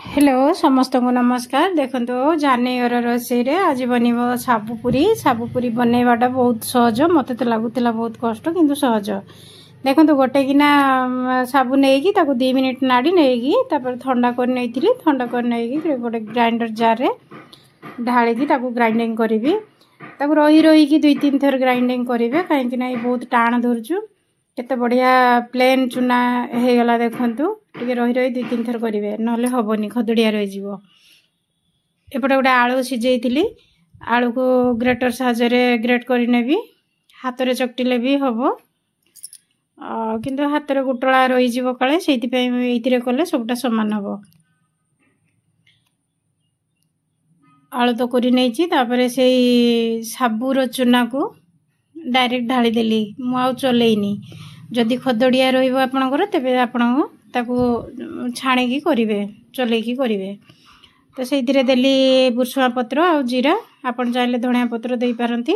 Hello समस्त को नमस्कार। देखो जानेर रोषे आज बनब साबुपुरी बनवाटा बहुत सहज। मत तो लगुला बहुत कष्ट किंतु सहज। देखो गोटे गिना साबु नहीं 2 मिनिट नाड़ी नहीं ठंडा कर नहीं ठंडा कर नहीं गोटे ग्राइंडर जार रे ढाली ग्राइंडिंग करी रही रही 2-3 थर ग्राइंडिंग करेंगे कहीं बहुत टाण धरचु केते बढ़िया प्लेन चूना हो गला। देखंतु टिके रही रही 2-3 थर करेंगे नले हबनी खदड़िया रही एपटे गोटे आलू सिझेइथिली आलू को ग्रेटर साहाय्य ग्रेट कर नेबी हाथ रे चकटिले भी हम किंतु हाथ रे गुटला रही जीव काले से कले सबटा समान हम। आलू तो करी नहीं तापर से साबुर चूना को डायरेक्ट ढाली देली मु चलैनी जदि खदड़िया रहिबो आपनकर तेबे आपन ताको छाणीकी करिवे चलैकी करिवे। तो सेइथिरे देली बुरसुआ पत्र आ जीरा आपन चाहिले धनिया पत्र देई पारंती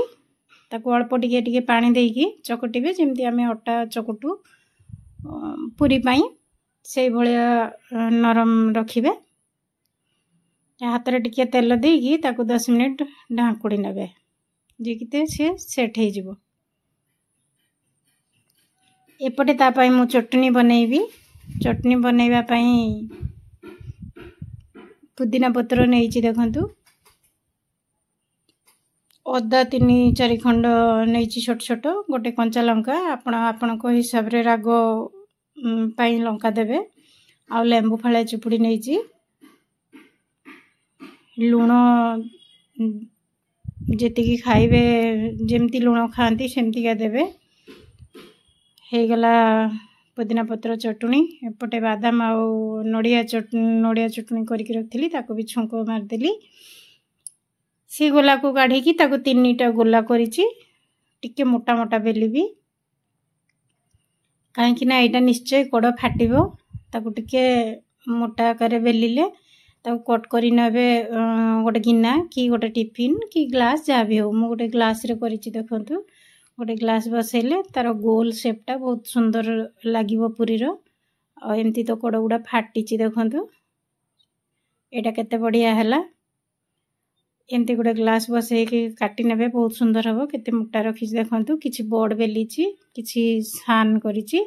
ताको अल्प टिके टिके पानी देकी चकटिबे जेमती आमे अटा चकटू पूरी पाई से भलिया नरम रखिबे। हाथ रे टिके तेल देकी ताको 10 मिनिट ढांकुड़ी नेबे जेकिते से सेट हो जिवो। एपटे तापाई मु चटनी बनैबी। चटनी बनैबा पई पुदीना पत्र नेइची देखंतु अदा 3-4 खंड नेइची छोट छोट गोटे कंचा लंका आपण को हिसाब रे राग पाई लंका देबे आ लेंबू फाळे चुपुड़ी नेइची लूण जेतिकी खाइबे जेमती लूण खाती सेमती का देबे। हे गला पुदीना पत्र चटनी। एपटे बादाम आ नड़िया चटनी करके रखी ताको भी छुंक मारदेली सी गोला को काढ़ी की ताको 3टा गोला करिची टिके मोटा मोटा बेली भी कहीं ना यहाँ निश्चय कड़ फाटिबो ताको टिके मोटा आकार बेलिले ताको कट करी नेबे गोटे गिना कि गोटे टिफिन कि ग्लास जहाँ भी हो मु गोटे ग्लास रे करिची। देखंतु गोटे ग्लास बसैले तार गोल शेपटा बहुत सुंदर लागिवो पुरीर आ एमती तो कड़ गुड़ा फाटिची। देखंतु एटा केते बढ़िया हैला एमती गोटे ग्लास बसै के काटी नेबे बहुत सुंदर हबो। केते मोटा रखी देखंतु किछि बड़ बेलीची किछि सान करिची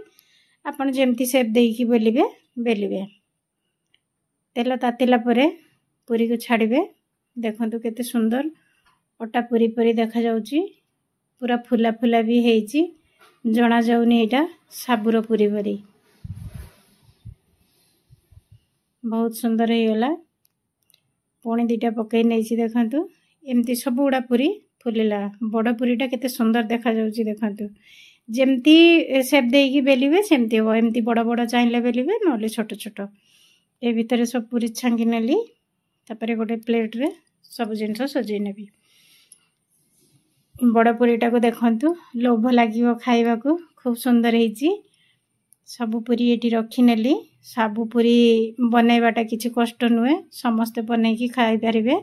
आपण जेमती शेप देकी बेलिबे। तेल तातिला परे पूरी को छाड़िबे। देखंतु केते सुंदर अटा पूरी पूरी देखा जाउची पूरा फुला फुला भी हेची जना जाउनी एटा साबुर पूरी भरी बहुत सुंदर हे गला। पुणी 2टा पकई नहीं देखंतु एमती सब गुड़ा पूरी फुलिला बड़ पूरीटा केते सुंदर देखा जाउची। देखंतु जेमती शेप देकी बेलिबे सेमती हो एमती बड़ बड़ चाहिले बेलिबे नले छोट छोट ए भितर सब पूरी छांगी नेली तापरे गोटे प्लेट रे सब जिनस सजै नेबी। बड़ पूरीटा को देखंतु लोभ लागिवो खाइबा को खूब सुंदर हेची सब पूरी एटी रखी नेली। साबु पूरी बनैबाटा किछि कष्ट नुहे समस्त बनै की खाइ परिबे।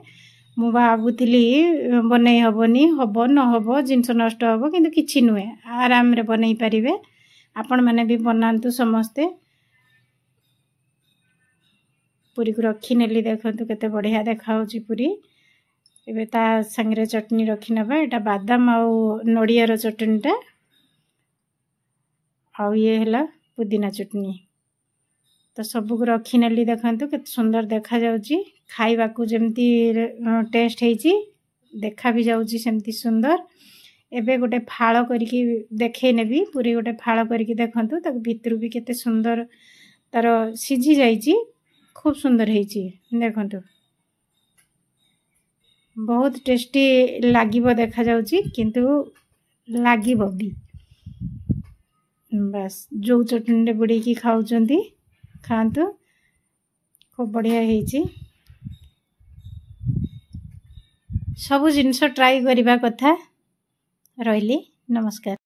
मु भाबुथिली बनै हबनी हबो न हबो जिंस नष्ट हबो किंतु किछि नुहे आराम रे बनै परिबे। आपण माने भी बनांतु समस्ते। पूरी को रखी नेली देखंतु केते बढ़िया देखा होची पूरी। एबे ता संगरे चटनी रखी नबा एटा बादाम आ नड़ियार चटनीटा आ ये हला पुदीना चटनी तो सब को रखी नेली देखंतु केते सुंदर देखा जाउची खाइबा को जेमती टेस्ट हेची देखा भी जाउची सेमती सुंदर। एबे गोटे फाळ करके देखै नेबी पूरी गोटे फाळ करके देखंतु ताक भितरु भी केते सुंदर तार सिझी जाइची खूब सुंदर हेची देखंतु बहुत टेस्टी लागिबो देखा जाउची किंतु लागिबो भी बस जो चटनी रे बुड़ी की खाउचंती खांतु खूब बढ़िया हेची। सब जिनस ट्राई करिबा कथा। रहिली नमस्कार।